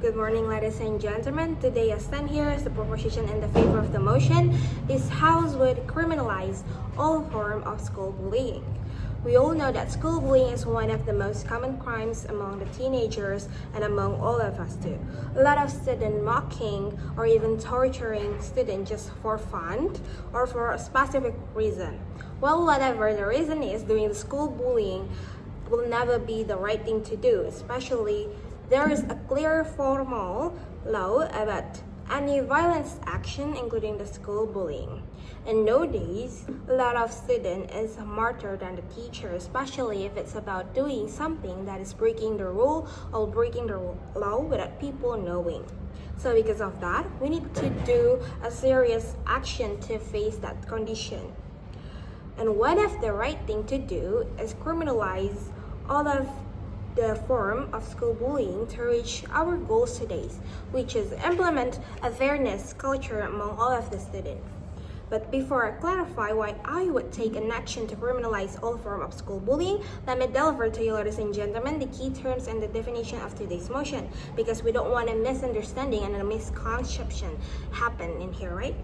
Good morning, ladies and gentlemen. Today, I stand here as the proposition in the favor of the motion. This House would criminalize all form of school bullying. We all know that school bullying is one of the most common crimes among the teenagers and among all of us too. A lot of students mocking or even torturing students just for fun or for a specific reason. Well, whatever the reason is, doing the school bullying will never be the right thing to do, especially there is a clear formal law about any violence action, including the school bullying. And nowadays, a lot of students is smarter than the teacher, especially if it's about doing something that is breaking the rule or breaking the law without people knowing. So because of that, we need to do a serious action to face that condition. And one of the right thing to do is criminalize all of the form of school bullying to reach our goals today, which is implement a fairness culture among all of the students. But before I clarify why I would take an action to criminalize all form of school bullying, let me deliver to you, ladies and gentlemen, the key terms and the definition of today's motion, because we don't want a misunderstanding and a misconception happen in here, right?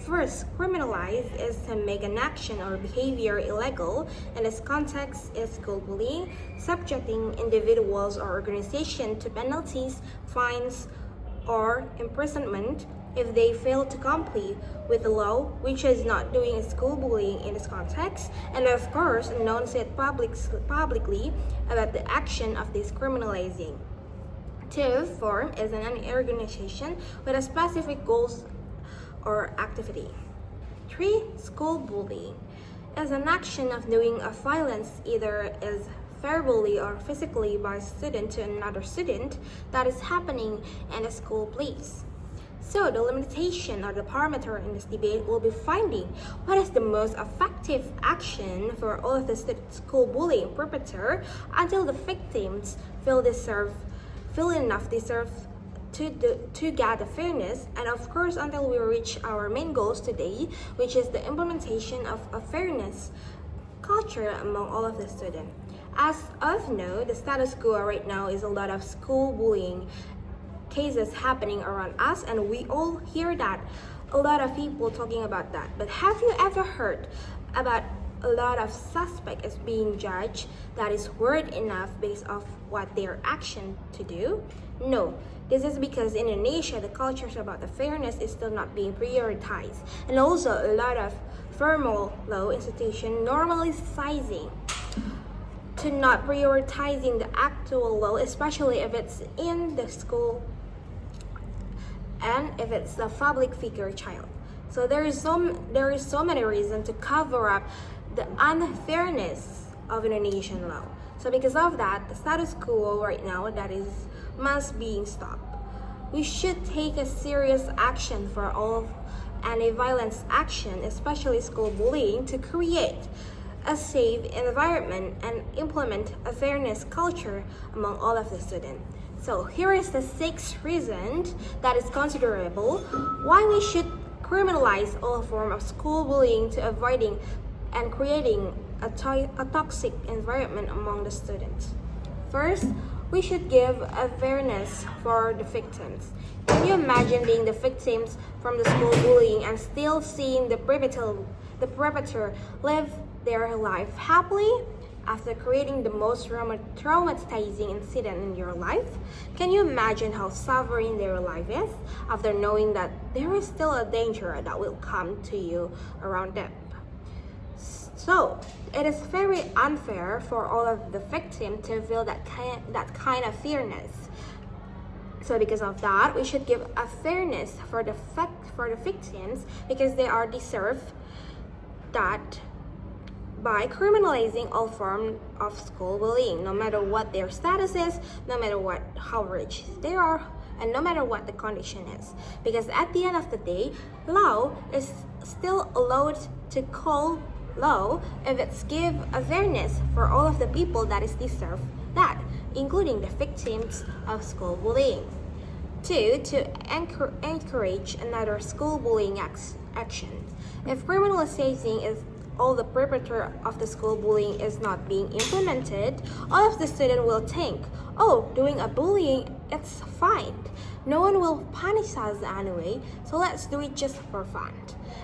First, criminalize is to make an action or behavior illegal. In this context is school bullying, subjecting individuals or organizations to penalties, fines, or imprisonment if they fail to comply with the law, which is not doing school bullying in this context, and of course, announce it publicly about the action of this criminalizing. Two, form is an organization with a specific goals or activity. 3. School bullying is an action of doing a violence either is verbally or physically by a student to another student that is happening in a school place. So the limitation or the parameter in this debate will be finding what is the most effective action for all of the school bullying perpetrator until the victims feel enough deserve to get the fairness, and of course until we reach our main goals today, which is the implementation of a fairness culture among all of the students. As of now, the status quo right now is a lot of school bullying cases happening around us, and we all hear that, a lot of people talking about that. But have you ever heard about a lot of suspect is being judged that is worth enough based off what their action to do? No. This is because in Indonesia, the cultures about the fairness is still not being prioritized. And also a lot of formal law institution normalizing to not prioritizing the actual law, especially if it's in the school and if it's a public figure child. So there is so many reasons to cover up the unfairness of Indonesian law. So because of that, the status quo right now that is must be stopped. We should take a serious action for all anti-violence action, especially school bullying, to create a safe environment and implement a fairness culture among all of the students. So here is the 6th reason that is considerable why we should criminalize all form of school bullying to avoiding and creating a toxic environment among the students. First, we should give a fairness for the victims. Can you imagine being the victims from the school bullying and still seeing the perpetrator live their life happily after creating the most traumatizing incident in your life? Can you imagine how suffering their life is after knowing that there is still a danger that will come to you around them? So, it is very unfair for all of the victims to feel that kind of fairness. So because of that, we should give a fairness for the victims because they are deserve that by criminalizing all forms of school bullying, no matter what their status is, no matter how rich they are, and no matter what the condition is. Because at the end of the day, law is still allowed to call law if it's give a fairness for all of the people that is deserve that, including the victims of school bullying. 2. To encourage another school bullying action. If criminalizing is all the perpetrator of the school bullying is not being implemented, all of the students will think, oh, doing a bullying, it's fine. No one will punish us anyway, so let's do it just for fun.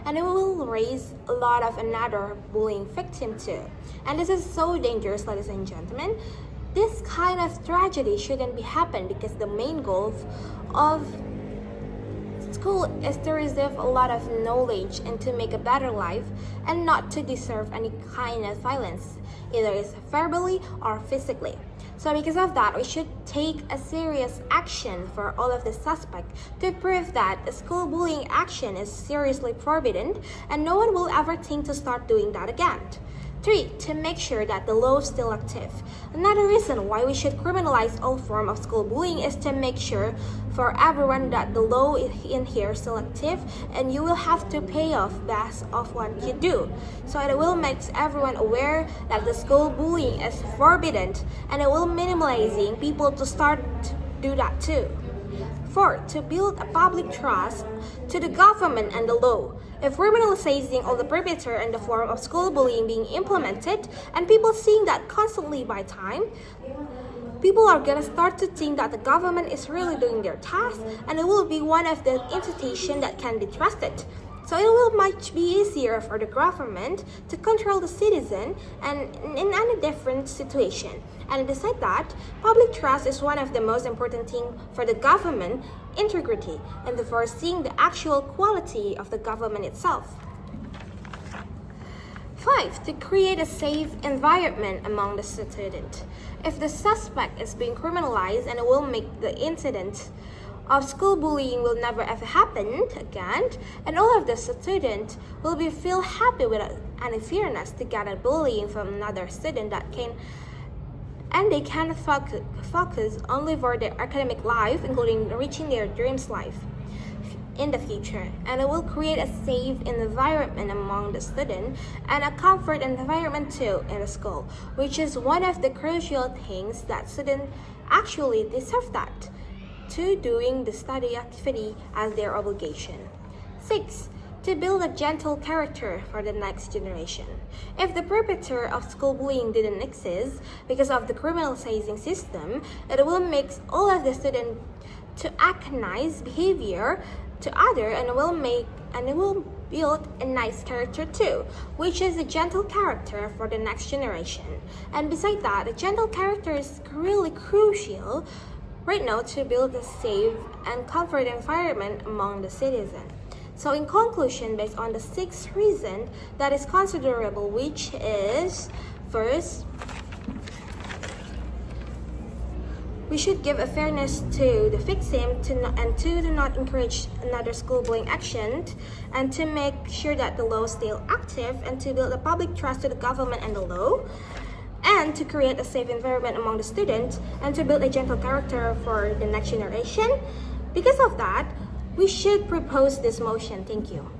And it will raise a lot of another bullying victim too. And this is so dangerous, ladies and gentlemen. This kind of tragedy shouldn't be happen because the main goal of school is to receive a lot of knowledge and to make a better life and not to deserve any kind of violence, either it's verbally or physically. So because of that, we should take a serious action for all of the suspects to prove that school bullying action is seriously forbidden and no one will ever think to start doing that again. 3. To make sure that the law is still active. Another reason why we should criminalize all form of school bullying is to make sure for everyone that the law in here is still active and you will have to pay off based of what you do. So it will make everyone aware that the school bullying is forbidden and it will minimalizing people to start do that too. 4. To build a public trust to the government and the law. If criminalizing all the perpetrator and the form of school bullying being implemented and people seeing that constantly by time, people are gonna start to think that the government is really doing their task and it will be one of the institutions that can be trusted. So it will much be easier for the government to control the citizen and in any different situation. And besides that, public trust is one of the most important things for the government integrity and therefore seeing the actual quality of the government itself. 5. To create a safe environment among the students. If the suspect is being criminalized and it will make the incident of school bullying will never ever happen again, and all of the students will be feel happy without any fearness to get a bullying from another student that can and they can focus only for their academic life, including reaching their dreams life in the future. And it will create a safe environment among the students and a comfort environment too in the school, which is one of the crucial things that students actually deserve that to doing the study activity as their obligation. 6. To build a gentle character for the next generation. If the perpetrator of school bullying didn't exist because of the criminalizing system, it will make all of the students to act nice behavior to other and it will build a nice character too, which is a gentle character for the next generation. And besides that, a gentle character is really crucial right now to build a safe and comfort environment among the citizens. So in conclusion, based on the 6 reasons that is considerable, which is first, we should give a fairness to the victim and to do not encourage another school bullying action and to make sure that the law is still active and to build a public trust to the government and the law and to create a safe environment among the students and to build a gentle character for the next generation. Because of that, we should propose this motion. Thank you.